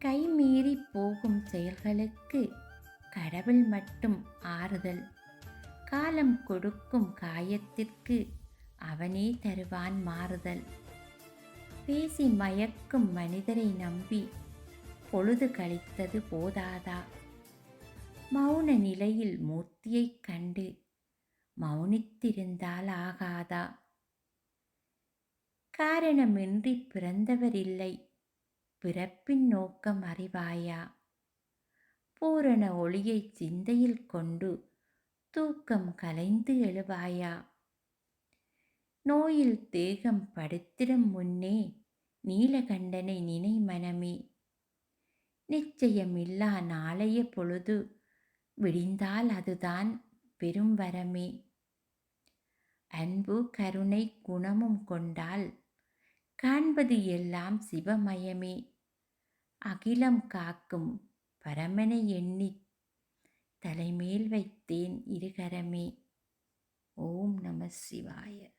கைமீறி போகும் செயல்களுக்கு கடவுள் மட்டும் ஆறுதல். காலம் கொடுக்கும் காயத்திற்கு அவனே தருவான் மாறுதல். பேசி மயக்கும் மனிதரை நம்பி பொழுது கழித்தது போதாதா? மௌன நிலையில் மூர்த்தியைக் கண்டு மௌனித்திருந்தால் ஆகாதா? காரணமின்றி பிறந்தவரில்லை, பிறப்பின் நோக்கம் அறிவாயா? பூரண ஒளியைச் சிந்தையில் கொண்டு தூக்கம் கலைந்து எழுவாயா? நோயில் தேகம் படுத்திடும் முன்னே நீலகண்டனை நினை மனமே. நிச்சயமில்லா நாளைய பொழுது விடிந்தால் அதுதான் பெரும் வரமே. அன்பு கருணை குணமும் கொண்டால் காண்பது எல்லாம் சிவமயமே. அகிலம் காக்கும் பரமனை எண்ணி தலைமேல் வைத்தேன் இருகரமே. ஓம் நம சிவாய.